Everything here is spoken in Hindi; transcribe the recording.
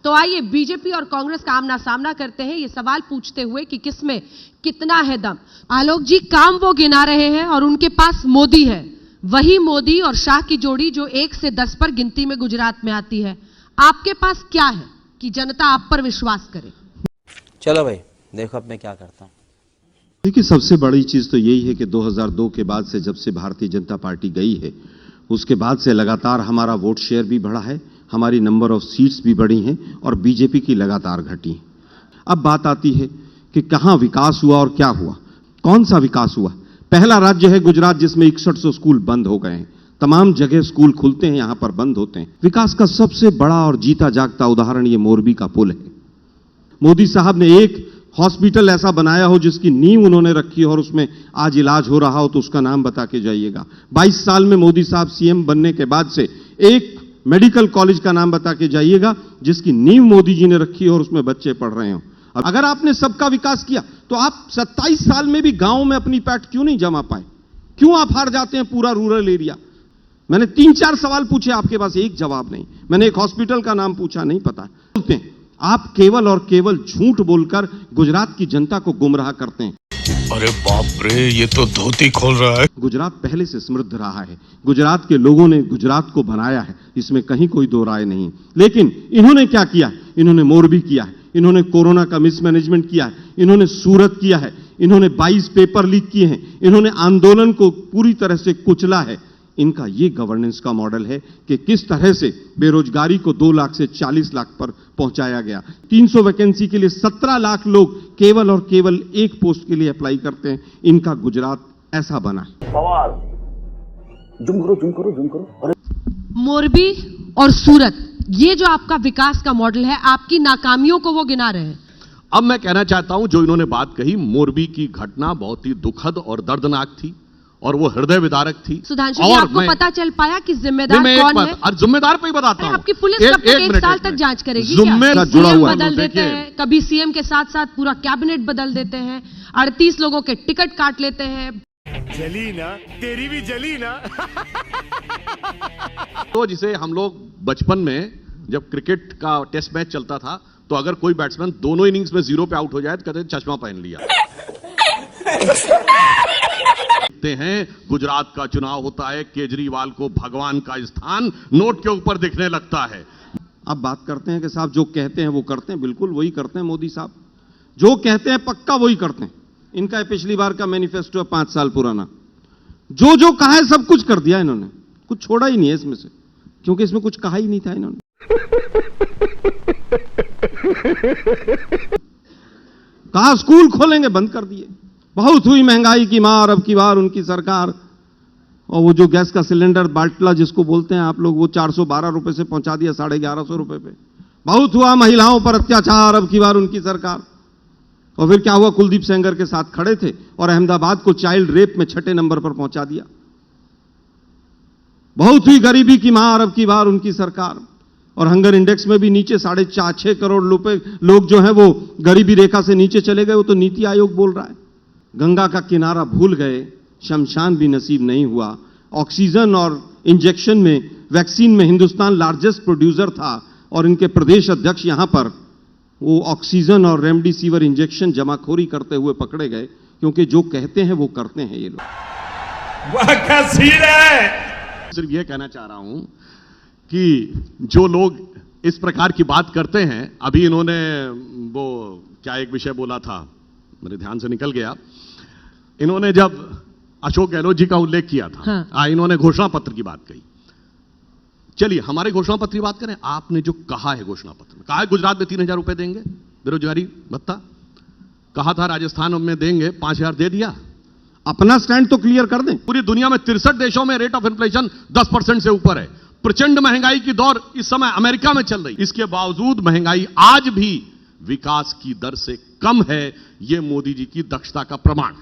तो आइए बीजेपी और कांग्रेस का आमना सामना करते हैं, ये सवाल पूछते हुए कि किसमें कितना है दम। आलोक जी, काम वो गिना रहे हैं और उनके पास मोदी है, वही मोदी और शाह की जोड़ी जो 1 से 10 पर गिनती में गुजरात में आती है। आपके पास क्या है कि जनता आप पर विश्वास करे? चलो भाई देखो अब मैं क्या करता हूं। देखिए, सबसे बड़ी चीज तो यही है कि 2002 के बाद से, जब से भारतीय जनता पार्टी गई है, उसके बाद से लगातार हमारा वोट शेयर भी बढ़ा है, हमारी नंबर ऑफ सीट्स भी बढ़ी हैं और बीजेपी की लगातार घटी। अब बात आती है कि कहां विकास हुआ और क्या हुआ। कौन सा विकास हुआ? पहला राज्य है गुजरात जिसमें 6100 स्कूल बंद हो गए हैं। तमाम जगह स्कूल खुलते हैं, यहां पर बंद होते हैं। विकास का सबसे बड़ा और जीता जागता उदाहरण ये मोरबी का पुल है। मोदी साहब ने एक हॉस्पिटल ऐसा बनाया हो जिसकी नींव उन्होंने रखी हो और उसमें आज इलाज हो रहा हो तो उसका नाम बता के जाइएगा। 22 साल में मोदी साहब सीएम बनने के बाद से एक मेडिकल कॉलेज का नाम बता के जाइएगा जिसकी नींव मोदी जी ने रखी हो और उसमें बच्चे पढ़ रहे हो। अगर आपने सबका विकास किया तो आप 27 साल में भी गांव में अपनी पैठ क्यों नहीं जमा पाए? क्यों आप हार जाते हैं पूरा रूरल एरिया? मैंने 3-4 सवाल पूछे, आपके पास एक जवाब नहीं। मैंने एक हॉस्पिटल का नाम पूछा, नहीं पता। बोलते हैं आप केवल और केवल झूठ बोलकर गुजरात की जनता को गुमराह करते हैं। अरे बाप रे, ये तो धोती खोल रहा है। गुजरात पहले से समृद्ध रहा है, गुजरात के लोगों ने गुजरात को बनाया है, इसमें कहीं कोई दो राय नहीं। लेकिन इन्होंने क्या किया? इन्होंने मोरबी किया है, इन्होंने कोरोना का मिसमैनेजमेंट किया है, इन्होंने सूरत किया है, इन्होंने 22 पेपर लीक किए हैं, इन्होंने आंदोलन को पूरी तरह से कुचला है। इनका ये गवर्नेंस का मॉडल है कि किस तरह से बेरोजगारी को 2 लाख से 40 लाख पर पहुंचाया गया। 300 वैकेंसी के लिए 17 लाख लोग केवल और केवल एक पोस्ट के लिए अप्लाई करते हैं। इनका गुजरात ऐसा बना है। जुम करो। मोरबी और सूरत, ये जो आपका विकास का मॉडल है, आपकी नाकामियों को वो गिना रहे हैं। अब मैं कहना चाहता हूं, जो इन्होंने बात कही, मोरबी की घटना बहुत ही दुखद और दर्दनाक थी और वो हृदय विदारक थी। सुधांशु जी, आपको पता चल पाया कि जिम्मेदार कौन है? और जिम्मेदार पे ही बताता हूं। आपकी पुलिस कब तक 1 साल तक जांच करेगी? सीएम बदल देते हैं, कभी सीएम के साथ साथ पूरा कैबिनेट बदल देते हैं, 38 लोगों के टिकट काट लेते हैं। जली ना, तेरी भी जली ना। तो जिसे हम लोग बचपन में जब क्रिकेट का टेस्ट मैच चलता था तो अगर कोई बैट्समैन दोनों इनिंग्स में 0 पे आउट हो जाए तो कहते चश्मा पहन लिया। देखते हैं गुजरात का चुनाव होता है, केजरीवाल को भगवान का स्थान नोट के ऊपर दिखने लगता है। अब बात करते हैं कि साहब जो कहते हैं वो करते हैं। बिल्कुल वही करते हैं मोदी साहब, जो कहते हैं पक्का वही करते हैं। इनका पिछली बार का मैनिफेस्टो है 5 साल पुराना, जो कहा है सब कुछ कर दिया इन्होंने, कुछ छोड़ा ही नहीं है इसमें से, क्योंकि इसमें कुछ कहा ही नहीं था इन्होंने। कहा स्कूल खोलेंगे, बंद कर दिए। बहुत हुई महंगाई की मार, अब की बार उनकी सरकार। और वो जो गैस का सिलेंडर बाटला जिसको बोलते हैं आप लोग, वो 412 रुपए से पहुंचा दिया 1150 रुपए पे। बहुत हुआ महिलाओं पर अत्याचार, अब की बार उनकी सरकार। और फिर क्या हुआ? कुलदीप सेंगर के साथ खड़े थे और अहमदाबाद को चाइल्ड रेप में 6ठे नंबर पर पहुंचा दिया। बहुत हुई गरीबी की मार, अब की बार उनकी सरकार। और हंगर इंडेक्स में भी नीचे 4.5-6 करोड़ लोग जो हैं वो गरीबी रेखा से नीचे चले गए। वो तो नीति आयोग बोल रहा है। गंगा का किनारा भूल गए, शमशान भी नसीब नहीं हुआ। ऑक्सीजन और इंजेक्शन में, वैक्सीन में हिंदुस्तान लार्जेस्ट प्रोड्यूसर था और इनके प्रदेश अध्यक्ष यहां पर वो ऑक्सीजन और रेमडेसिविर इंजेक्शन जमाखोरी करते हुए पकड़े गए, क्योंकि जो कहते हैं वो करते हैं ये लोग। वाह क्या सीन है। सिर्फ ये कहना चाह रहा हूं कि जो लोग इस प्रकार की बात करते हैं, अभी इन्होंने वो क्या एक विषय बोला था, मेरे ध्यान से निकल गया। इन्होंने जब अशोक गहलोत जी का उल्लेख किया था, हाँ। इन्होंने घोषणा पत्र की बात कही। चलिए हमारे घोषणा पत्र की बात करें। आपने जो कहा है घोषणा पत्र में, कहा है गुजरात में 3000 रुपए देंगे बेरोजगारी भत्ता, कहा था राजस्थान में देंगे, 5000 दे दिया। अपना स्टैंड तो क्लियर कर दें। पूरी दुनिया में 63 देशों में रेट ऑफ इन्फ्लेशन 10% से ऊपर है। प्रचंड महंगाई की दौर इस समय अमेरिका में चल रही। इसके बावजूद महंगाई आज भी विकास की दर से कम है। यह मोदी जी की दक्षता का प्रमाण।